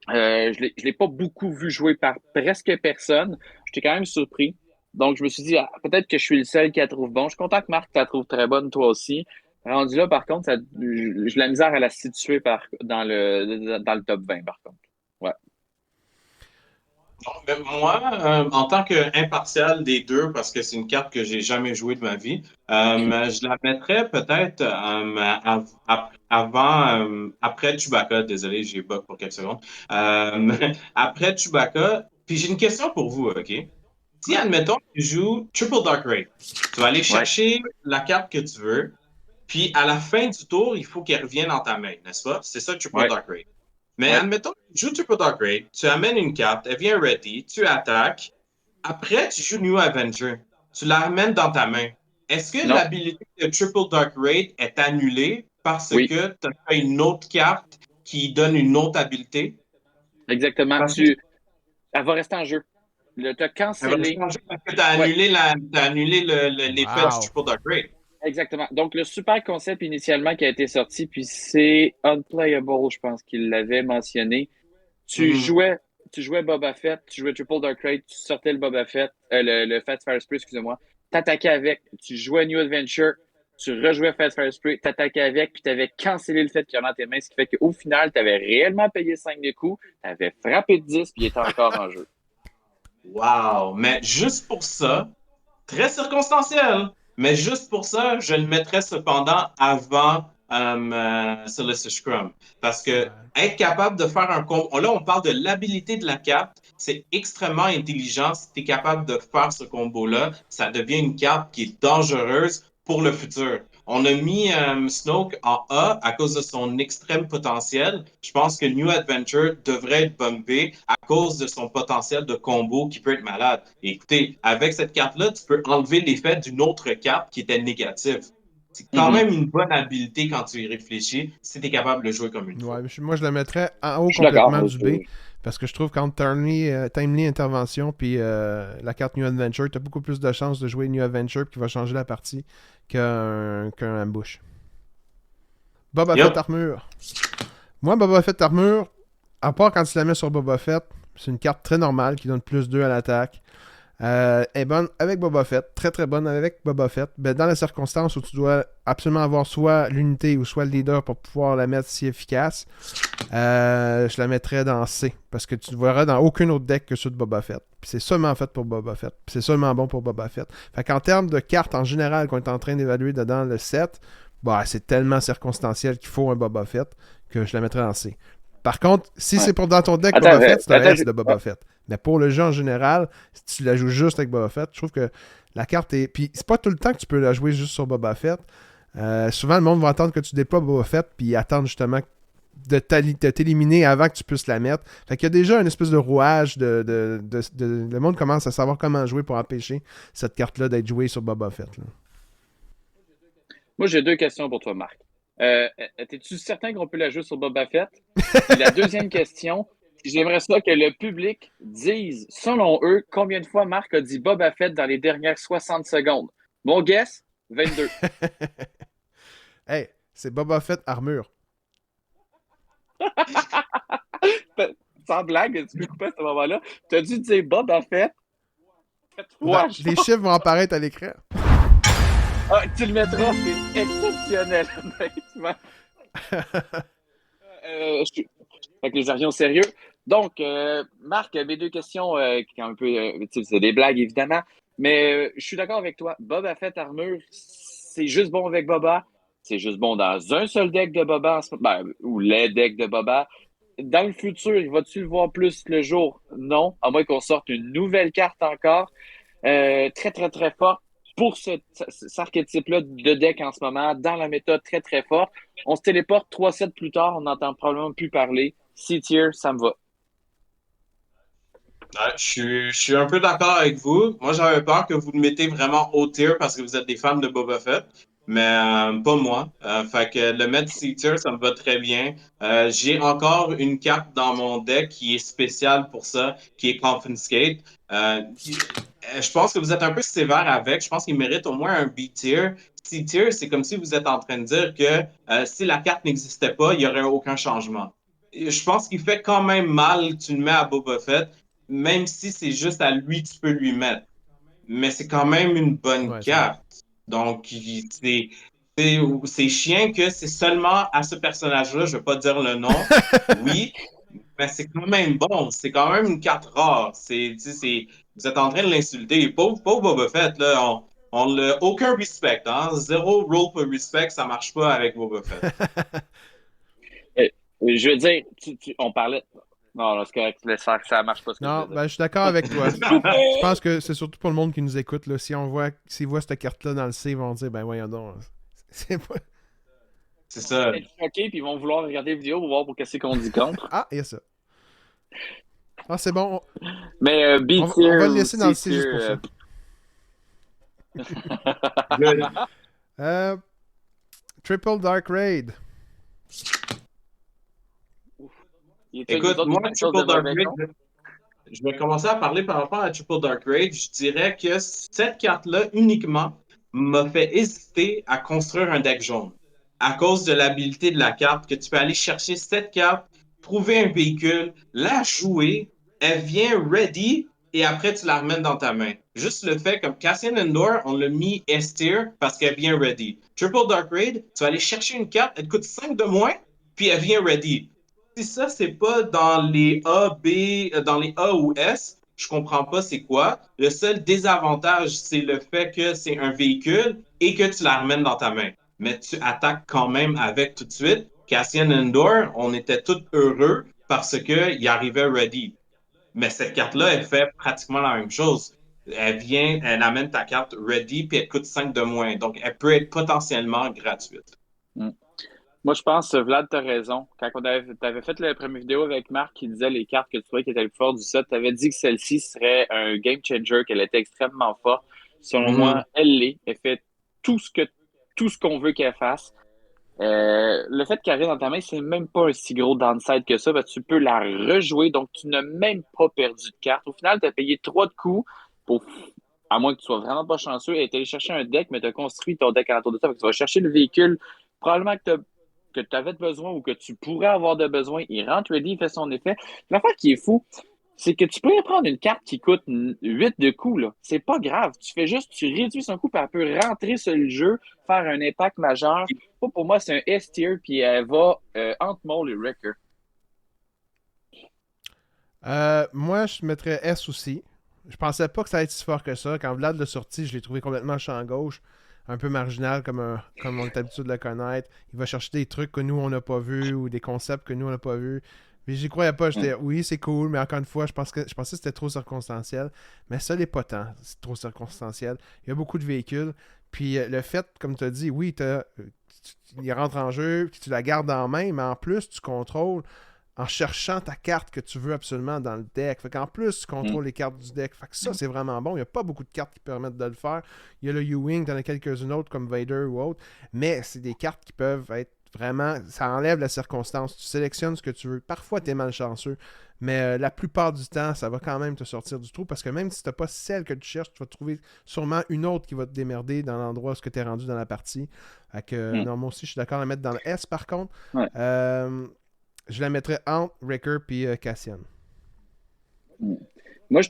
je l'ai pas beaucoup vu jouer par presque personne. J'étais quand même surpris. Donc, je me suis dit, ah, peut-être que je suis le seul qui la trouve bon. Je suis content que Marc la trouve très bonne, toi aussi. Rendu là, par contre, j'ai la misère à la situer dans le top 20, par contre. Ouais. Non, mais moi, en tant qu'impartial des deux, parce que c'est une carte que j'ai jamais jouée de ma vie, Mhm. je la mettrais peut-être avant, après Chewbacca. Désolé, j'ai bug pour quelques secondes. Après Chewbacca. Puis j'ai une question pour vous, OK? Si, Ouais. admettons, tu joues Triple Dark Raid, tu vas aller Ouais. chercher la carte que tu veux, puis à la fin du tour, il faut qu'elle revienne dans ta main, n'est-ce pas? C'est ça, Triple Ouais. Dark Raid. Mais Ouais. admettons, tu joues Triple Dark Raid, tu amènes une carte, elle vient ready, tu attaques. Après, tu joues New Avenger. Tu la ramènes dans ta main. Est-ce que Non. l'habilité de Triple Dark Raid est annulée parce Oui. que tu as fait une autre carte qui donne une autre habilité? Exactement. Parce que Elle va rester en jeu. T'as elle va cancellé. changer parce que tu as Ouais. annulé, t'as annulé l'effet du Wow. Triple Dark Raid. Exactement. Donc, le super concept initialement qui a été sorti, puis c'est Unplayable, je pense qu'il l'avait mentionné. Tu Mhm. jouais, tu jouais Boba Fett, tu jouais Triple Dark Raid, tu sortais le Boba Fett, le Fast Fire Spree, excusez-moi, t'attaquais avec, tu jouais New Adventure, tu rejouais Fast Fire Spree, t'attaquais avec, puis t'avais cancellé le fait qu'il y en a dans tes mains, ce qui fait qu'au final, t'avais réellement payé 5 de coups, t'avais frappé de 10, puis il était encore en jeu. Wow! Mais juste pour ça, très circonstanciel, mais juste pour ça, je le mettrais cependant avant Celestial Scrum. Parce que Ouais. être capable de faire un combo, là on parle de l'habilité de la carte, c'est extrêmement intelligent. Si tu es capable de faire ce combo-là, ça devient une carte qui est dangereuse pour le futur. On a mis Snoke en A à cause de son extrême potentiel. Je pense que New Adventure devrait être bumpé à cause de son potentiel de combo qui peut être malade. Et écoutez, avec cette carte-là, tu peux enlever l'effet d'une autre carte qui était négative. C'est quand Mhm. même une bonne habilité quand tu y réfléchis, si tu es capable de jouer comme une Ouais, fois. moi, je le mettrais en haut Je suis d'accord. complètement du B. Parce que je trouve qu'entre Timely Intervention puis la carte New Adventure, tu as beaucoup plus de chances de jouer New Adventure qui va changer la partie qu'un ambush. Boba Fett Yep. Armure. Moi, Boba Fett Armure, à part quand tu la mets sur Boba Fett, c'est une carte très normale qui donne plus 2 à l'attaque. Est bonne avec Boba Fett, très très bonne avec Boba Fett. Ben, dans la circonstance où tu dois absolument avoir soit l'unité ou soit le leader pour pouvoir la mettre si efficace, je la mettrais dans C. Parce que tu ne verras dans aucun autre deck que ceux de Boba Fett. Puis c'est seulement fait pour Boba Fett. Puis c'est seulement bon pour Boba Fett. Fait qu'en termes de cartes en général qu'on est en train d'évaluer dedans le set, bah, c'est tellement circonstanciel qu'il faut un Boba Fett que je la mettrais dans C. Par contre, si Ouais. c'est pour dans ton deck Attends, Boba Fett, c'est un attends, S de Boba Fett. Mais pour le jeu en général, si tu la joues juste avec Boba Fett, je trouve que la carte est. Puis c'est pas tout le temps que tu peux la jouer juste sur Boba Fett. Souvent, le monde va attendre que tu déploies Boba Fett, puis attendre justement de t'éliminer avant que tu puisses la mettre. Fait qu'il y a déjà une espèce de rouage le monde commence à savoir comment jouer pour empêcher cette carte-là d'être jouée sur Boba Fett. Là. Moi, j'ai deux questions pour toi, Marc. Es-tu certain qu'on peut la jouer sur Boba Fett? Puis la deuxième question, j'aimerais ça que le public dise, selon eux, combien de fois Marc a dit Boba Fett dans les dernières 60 secondes. Mon guess, 22. Hey, c'est Boba Fett armure. Sans blague, tu peux couper à ce moment-là. Tu as dû dire Boba Fett trois Les fois. chiffres vont apparaître à l'écran. Ah, tu le mettras, c'est exceptionnel, honnêtement. Fait que les avions sérieux. Donc, Marc, mes deux questions, qui sont un peu, c'est des blagues évidemment, mais je suis d'accord avec toi. Boba Fett armure, c'est juste bon avec Boba. C'est juste bon dans un seul deck de Boba, ou les decks de Boba. Dans le futur, vas-tu le voir plus le jour? Non, à moins qu'on sorte une nouvelle carte encore. Très, très, très fort pour cet archétype-là de deck en ce moment, dans la méthode très, très fort. On se téléporte 3 sets plus tard, on n'entend probablement plus parler. C-tier, ça me va. Ouais, je suis un peu d'accord avec vous. Moi, j'avais peur que vous le mettez vraiment haut tier parce que vous êtes des fans de Boba Fett, mais pas moi. Fait que le mettre C-tier, ça me va très bien. J'ai encore une carte dans mon deck qui est spéciale pour ça, qui est Confiscate. Je pense que vous êtes un peu sévère avec. Je pense qu'il mérite au moins un B-tier. C-tier, c'est comme si vous êtes en train de dire que si la carte n'existait pas, il n'y aurait aucun changement. Et je pense qu'il fait quand même mal que tu le mets à Boba Fett même si c'est juste à lui que tu peux lui mettre. mais c'est quand même une bonne Ouais, c'est vrai. carte. Donc, c'est chiant que c'est seulement à ce personnage-là, je vais pas dire le nom, oui, mais c'est quand même bon. C'est quand même une carte rare. Vous êtes en train de l'insulter. Pauvre Boba Fett, là, on l'a aucun respect, hein? Zéro role for respect, ça marche pas avec Boba Fett. Euh, Je veux dire, on parlait. Non, non, c'est correct, laisse faire, ça marche pas ce que je Non, veux dire. ben, je suis d'accord avec toi. Je Super! pense que c'est surtout pour le monde qui nous écoute. Là. Si on voit, s'ils voient cette carte-là dans le C, ils vont dire, ben voyons donc. C'est pas... C'est Ils vont ça. être choqués, puis ils vont vouloir regarder la vidéo pour voir pour qu'est-ce qu'on dit contre. Ah, il y a ça. Ah, c'est bon. Mais On va B-tier le ou laisser dans le C C-tier. juste pour ça. Good. Triple Dark Raid. Il était nous Écoute, autres moi, une chose de Triple Dark mauvais con. Raid, je vais commencer à parler par rapport à Triple Dark Raid. Je dirais que cette carte-là uniquement m'a fait hésiter à construire un deck jaune à cause de l'habilité de la carte, que tu peux aller chercher cette carte, trouver un véhicule, la jouer, elle vient ready et après tu la remets dans ta main. Juste le fait, comme Cassian Endor, on l'a mis S-tier parce qu'elle vient ready. Triple Dark Raid, tu vas aller chercher une carte, elle coûte 5 de moins, puis elle vient ready. Si ça, c'est pas dans les A, B, dans les A ou S, je comprends pas c'est quoi. Le seul désavantage, c'est le fait que c'est un véhicule et que tu la remènes dans ta main. Mais tu attaques quand même avec tout de suite. Cassian Endor, on était tous heureux parce qu'il arrivait ready. Mais cette carte-là, elle fait pratiquement la même chose. Elle vient, elle amène ta carte ready, puis elle coûte 5 de moins. Donc, elle peut être potentiellement gratuite. Mm. Moi, je pense, Vlad, t'as raison. Quand t'avais fait la première vidéo avec Marc qui disait les cartes que tu trouvais qui étaient les plus fortes du set, t'avais dit que celle-ci serait un game changer, qu'elle était extrêmement forte. Selon Mhm. moi, elle l'est. Elle fait tout ce qu'on veut qu'elle fasse. Le fait qu'elle arrive dans ta main, c'est même pas un si gros downside que ça, parce que tu peux la rejouer, donc tu n'as même pas perdu de carte. Au final, tu as payé 3 de coups pour, à moins que tu sois vraiment pas chanceux, et tu allé chercher un deck, mais tu as construit ton deck alentour de ça. Fait que tu vas chercher le véhicule, probablement que tu avais besoin ou que tu pourrais avoir de besoin. Il rentre ready, il fait son effet. L'affaire qui est fou, c'est que tu peux prendre une carte qui coûte 8 de coups, là. C'est pas grave. Tu fais juste, tu réduis son coût, puis elle peut rentrer sur le jeu, faire un impact majeur. Pour moi, c'est un S-tier, puis elle va entre Maul et Wrecker. Moi, je mettrais S aussi. Je pensais pas que ça allait être si fort que ça. Quand Vlad l'a sorti, je l'ai trouvé complètement champ gauche. Un peu marginal comme on est habitué de le connaître. Il va chercher des trucs que nous, on n'a pas vus ou des concepts que nous, on n'a pas vus. Mais j'y croyais pas. J'étais, oui, c'est cool, mais encore une fois, je pensais que c'était trop circonstanciel. Mais ça l'est pas tant. C'est trop circonstanciel. Il y a beaucoup de véhicules. Puis le fait, comme tu as dit, oui, il rentre en jeu, puis tu la gardes en main, mais en plus, tu contrôles en cherchant ta carte que tu veux absolument dans le deck. Fait qu'en plus, tu contrôles les cartes du deck. Fait que ça, c'est vraiment bon. Il n'y a pas beaucoup de cartes qui permettent de le faire. Il y a le U-Wing, t'en as quelques-unes autres comme Vader ou autre. Mais c'est des cartes qui peuvent être vraiment... Ça enlève la circonstance. Tu sélectionnes ce que tu veux. Parfois, tu es malchanceux. Mais la plupart du temps, ça va quand même te sortir du trou. Parce que même si tu n'as pas celle que tu cherches, tu vas trouver sûrement une autre qui va te démerder dans l'endroit où tu es rendu dans la partie. Fait que, non, moi aussi, je suis d'accord à la mettre dans le S par contre. Ouais. Je la mettrais entre Wrecker et Cassian. Moi,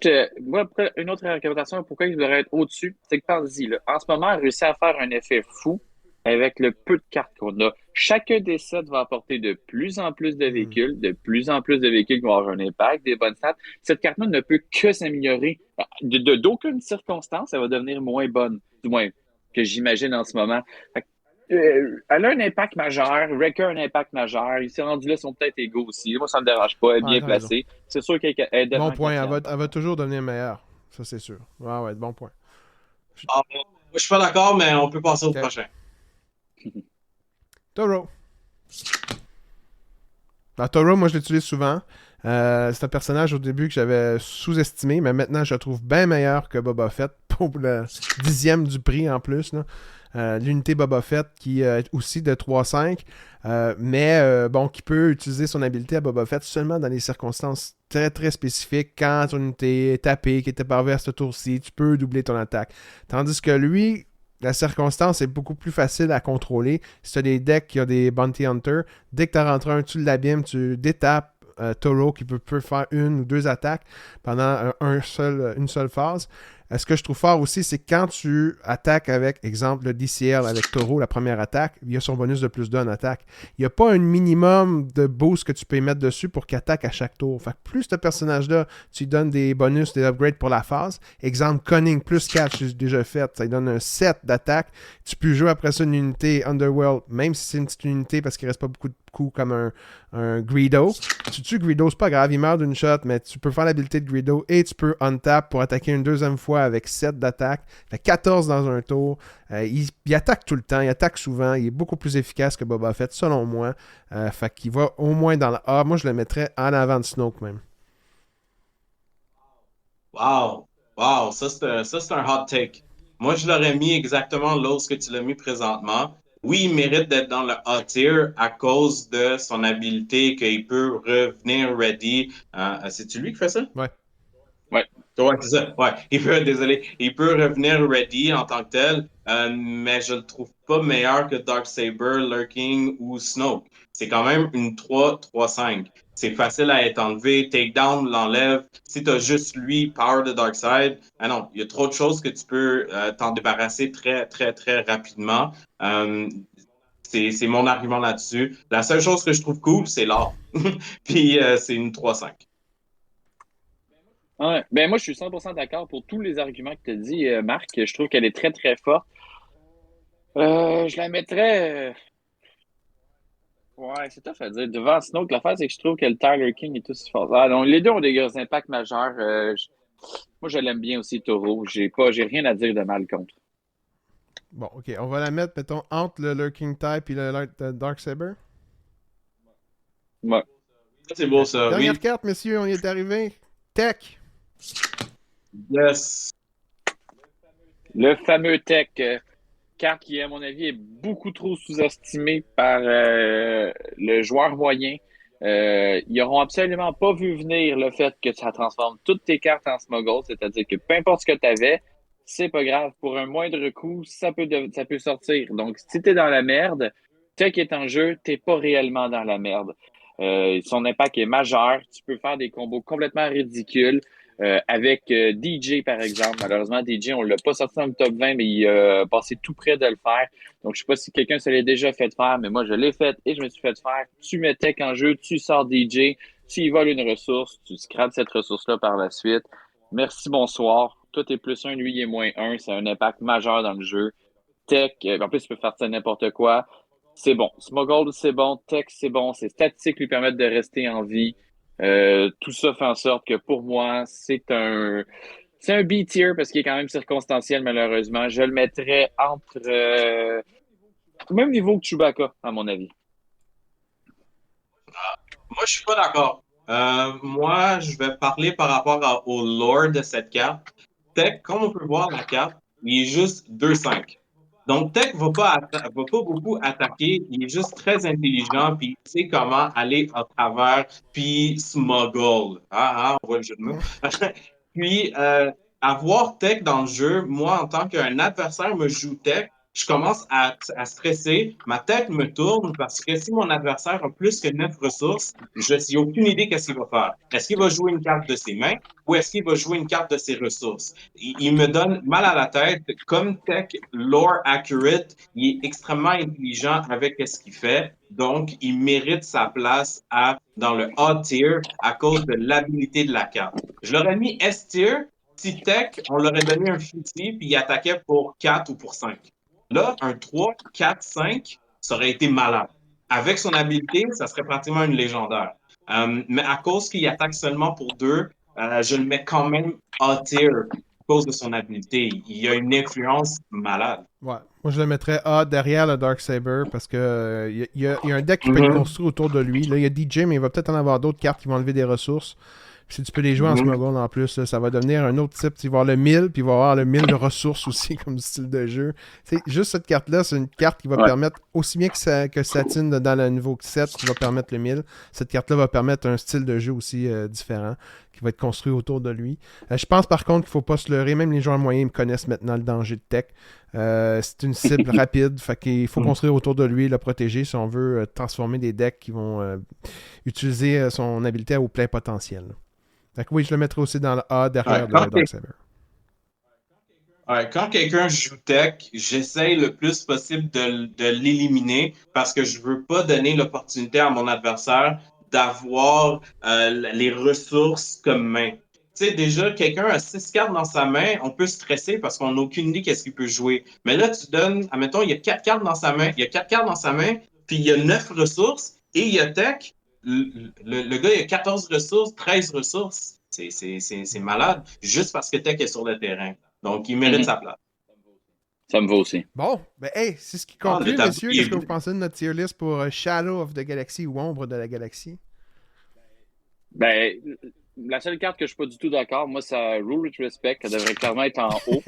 après, une autre recommandation, pourquoi il devrait être au-dessus, c'est que pense-y, là, en ce moment, on réussit à faire un effet fou avec le peu de cartes qu'on a. Chacun des sets va apporter de plus en plus de véhicules, de plus en plus de véhicules qui vont avoir un impact, des bonnes stats. Cette carte-là ne peut que s'améliorer. D'aucune circonstance, elle va devenir moins bonne, du moins que j'imagine en ce moment. Fait que, elle a un impact majeur, Wrecker a un impact majeur. Ils sont rendus là, ils sont peut-être égaux aussi. Moi, ça ne me dérange pas, elle est bien T'as raison. placée. C'est sûr qu'elle est devant Bon point, Cassian. elle va toujours devenir meilleure. Ça, c'est sûr. Ouais, bon point. Je suis pas d'accord, mais on peut passer au prochain. Toro. Toro, moi, je l'utilise souvent. C'est un personnage au début que j'avais sous-estimé, mais maintenant, je le trouve bien meilleur que Boba Fett pour le 10e du prix en plus. L'unité Boba Fett qui est aussi de 3-5, mais qui peut utiliser son habilité à Boba Fett seulement dans des circonstances très très spécifiques. Quand ton unité est tapée, qui était parvée à ce tour-ci, tu peux doubler ton attaque. Tandis que lui, la circonstance est beaucoup plus facile à contrôler. Si tu as des decks qui ont des Bounty Hunters, dès que tu as rentré un, tu l'abîmes, tu détapes Toro qui peut faire 1 ou 2 attaques pendant une seule phase. Ce que je trouve fort aussi, c'est quand tu attaques avec, exemple, le DCL avec Taureau, la première attaque, il y a son bonus de plus 2 en attaque. Il n'y a pas un minimum de boost que tu peux mettre dessus pour qu'il attaque à chaque tour. Fait que plus ce personnage-là, tu lui donnes des bonus, des upgrades pour la phase. Exemple, Cunning plus 4, j'ai déjà fait. Ça lui donne un 7 d'attaque. Tu peux jouer après ça une unité Underworld, même si c'est une petite unité parce qu'il reste pas beaucoup de coups comme un Greedo. Tu tues Greedo, c'est pas grave, il meurt d'une shot, mais tu peux faire l'habilité de Greedo et tu peux untap pour attaquer une deuxième fois avec 7 d'attaque. Fait 14 dans un tour. Il attaque tout le temps, il attaque souvent, il est beaucoup plus efficace que Boba Fett, selon moi. Fait qu'il va au moins dans le A. Moi, je le mettrais en avant de Snoke même. Wow! Wow! Ça, c'est un hot take. Moi, je l'aurais mis exactement là où ce que tu l'as mis présentement. Oui, il mérite d'être dans le hot tier à cause de son habileté, qu'il peut revenir ready. C'est-tu lui qui fait ça? Ouais. Ouais. Ouais, c'est ça. Ouais. Désolé. Il peut revenir ready en tant que tel, mais je le trouve pas meilleur que Darksaber, Lurking ou Snoke. C'est quand même une 3-3-5. C'est facile à être enlevé. Takedown l'enlève. Si tu as juste lui, Power de Darkseid, ah non, il y a trop de choses que tu peux t'en débarrasser très, très, très rapidement. C'est mon argument là-dessus. La seule chose que je trouve cool, c'est l'art. Puis c'est une 3-5. Ouais. Ben moi, je suis 100% d'accord pour tous les arguments que tu as dit, Marc. Je trouve qu'elle est très, très forte. Je la mettrais. Ouais, c'est tough à dire. Devant Snoke, l'affaire, c'est que je trouve que le Tyler King est aussi fort. Ah, donc, les deux ont des gros impacts majeurs. Moi, je l'aime bien aussi, Taureau. J'ai rien à dire de mal contre. Bon, ok, on va la mettre, mettons, entre le Lurking Type et le Darksaber. Ouais. C'est beau ça, Dernière oui. carte, messieurs, on y est arrivé. Tech. Yes. Le fameux Tech, carte qui, à mon avis, est beaucoup trop sous-estimé par le joueur moyen. Ils n'auront absolument pas vu venir le fait que ça transforme toutes tes cartes en Smuggle, c'est-à-dire que peu importe ce que tu avais, c'est pas grave. Pour un moindre coup, ça peut sortir. Donc, si tu es dans la merde, Tech est en jeu, t'es pas réellement dans la merde. Son impact est majeur. Tu peux faire des combos complètement ridicules. Avec DJ, par exemple. Malheureusement, DJ, on ne l'a pas sorti dans le top 20, mais il a passé tout près de le faire. Donc, je ne sais pas si quelqu'un se l'est déjà fait faire, mais moi, je l'ai fait et je me suis fait faire. Tu mets Tech en jeu, tu sors DJ, tu y voles une ressource, tu scrapes cette ressource-là par la suite. Merci, bonsoir. Toi, t'es plus un, lui, il est moins un. C'est un impact majeur dans le jeu. Tech, en plus, tu peux faire ça n'importe quoi. C'est bon. Smuggle, c'est bon. Tech, c'est bon. Ses statistiques lui permettent de rester en vie. Tout ça fait en sorte que pour moi, c'est un B-tier parce qu'il est quand même circonstanciel, malheureusement. Je le mettrais entre au même niveau que Chewbacca, à mon avis. Moi, je suis pas d'accord. Moi, je vais parler par rapport au lore de cette carte. Tech, comme on peut voir la carte, il est juste 2-5. Donc, Tech va pas beaucoup attaquer. Il est juste très intelligent, puis il sait comment aller à travers, puis smuggle. On voit le jeu de mots. Puis, avoir Tech dans le jeu, moi, en tant qu'un adversaire me joue Tech, je commence à stresser, ma tête me tourne parce que si mon adversaire a plus que 9 ressources, je n'ai aucune idée qu'est-ce qu'il va faire. Est-ce qu'il va jouer une carte de ses mains ou est-ce qu'il va jouer une carte de ses ressources? Il me donne mal à la tête. Comme Tech lore accurate, il est extrêmement intelligent avec ce qu'il fait. Donc, il mérite sa place dans le A tier à cause de l'habilité de la carte. Je l'aurais mis S tier si Tech, on l'aurait donné un fusil puis il attaquait pour 4 ou pour 5. Là, un 3, 4, 5, ça aurait été malade. Avec son habileté, ça serait pratiquement une légendaire. Mais à cause qu'il attaque seulement pour 2, je le mets quand même A tier à cause de son habileté. Il a une influence malade. Ouais. Moi, je le mettrais A derrière le Darksaber parce que il y a un deck qui peut être Mhm. construit autour de lui. Là, il y a DJ, mais il va peut-être en avoir d'autres cartes qui vont enlever des ressources. Puis si tu peux les jouer en Mhm. smuggle en plus, là, ça va devenir un autre type. Tu vas avoir le 1000, puis il va avoir le 1000 de ressources aussi comme style de jeu. C'est juste cette carte-là, c'est une carte qui va Ouais. permettre, aussi bien que Satine dans le niveau 7 qui va permettre le 1000, cette carte-là va permettre un style de jeu aussi différent qui va être construit autour de lui. Je pense par contre qu'il ne faut pas se leurrer. Même les joueurs moyens me connaissent maintenant le danger de Tech. C'est une cible rapide, fait qu'il faut construire autour de lui, le protéger si on veut transformer des decks qui vont utiliser son habileté au plein potentiel. Fait que oui, je le mettrai aussi dans le A derrière Ouais, le parfait. Darksaber. Ouais, quand quelqu'un joue tech, j'essaye le plus possible de l'éliminer parce que je veux pas donner l'opportunité à mon adversaire d'avoir les ressources comme main. Tu sais, déjà, quelqu'un a 6 cartes dans sa main, on peut stresser parce qu'on n'a aucune idée qu'est-ce qu'il peut jouer. Mais là, tu donnes, admettons, il y a 4 cartes dans sa main, il y a 4 cartes dans sa main, puis il y a 9 ressources, et il y a tech. Le gars, il a 14 ressources, 13 ressources. C'est malade, juste parce que tech est sur le terrain. Donc, il mérite Mhm. sa place. Ça me va aussi. Bon, ben hey, c'est ce qui Ah, le conclut, tableau, messieurs. il est Qu'est-ce que vous vide. pensez de notre tier list pour Shadow of the Galaxy ou Ombre de la Galaxie? Ben, la seule carte que je suis pas du tout d'accord, moi, ça Rule with Respect, elle devrait clairement être en haut,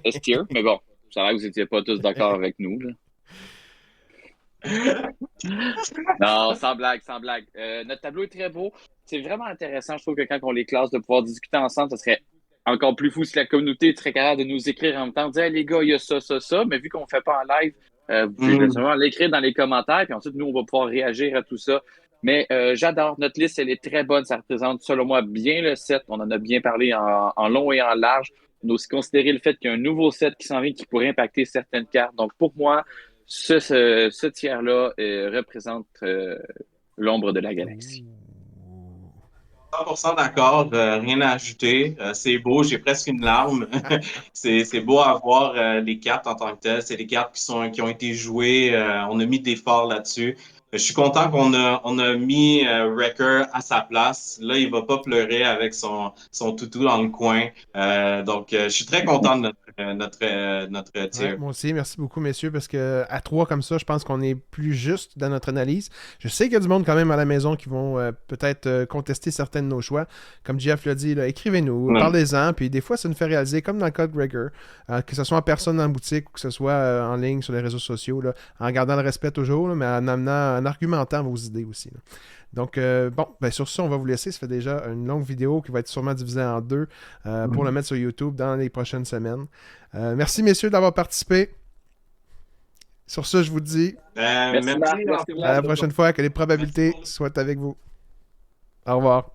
S tier, mais bon, ça a l'air que vous n'étiez pas tous d'accord avec nous, là. Non, sans blague, sans blague. Notre tableau est très beau. C'est vraiment intéressant. Je trouve que quand on les classe, de pouvoir discuter ensemble, ça serait encore plus fou si la communauté serait capable de nous écrire en même temps, dire hey, les gars, il y a ça, ça, ça. Mais vu qu'on ne fait pas en live, vous pouvez Mm. simplement l'écrire dans les commentaires, puis ensuite, nous, on va pouvoir réagir à tout ça. Mais j'adore. Notre liste, elle est très bonne. Ça représente, selon moi, bien le set. On en a bien parlé en long et en large. On a aussi considéré le fait qu'il y a un nouveau set qui s'en vient qui pourrait impacter certaines cartes. Donc, pour moi, ce tiers-là représente l'ombre de la galaxie. Ouh. 100% d'accord, rien à ajouter. C'est beau, j'ai presque une larme. C'est beau à voir les cartes en tant que telles. C'est des cartes qui ont été jouées. On a mis des forts là-dessus. Je suis content on a mis Wrecker à sa place. Là, il va pas pleurer avec son toutou dans le coin. Donc, je suis très content de notre Ouais, tir. moi aussi, merci beaucoup, messieurs, parce que à trois comme ça, je pense qu'on est plus juste dans notre analyse. Je sais qu'il y a du monde quand même à la maison qui vont peut-être contester certains de nos choix. Comme Jeff l'a dit, là, écrivez-nous, Ouais. parlez-en, puis des fois, ça nous fait réaliser, comme dans le cas de Gregor, que ce soit en personne en boutique ou que ce soit en ligne sur les réseaux sociaux, là, en gardant le respect toujours, là, mais en argumentant vos idées aussi, là. Donc, bon, ben sur ça, on va vous laisser. Ça fait déjà une longue vidéo qui va être sûrement divisée en deux pour le mettre sur YouTube dans les prochaines semaines. Merci, messieurs, d'avoir participé. Sur ce, je vous dis Merci Merci, Marc, merci à la Vlad. prochaine fois, que les probabilités soient avec vous. Au revoir.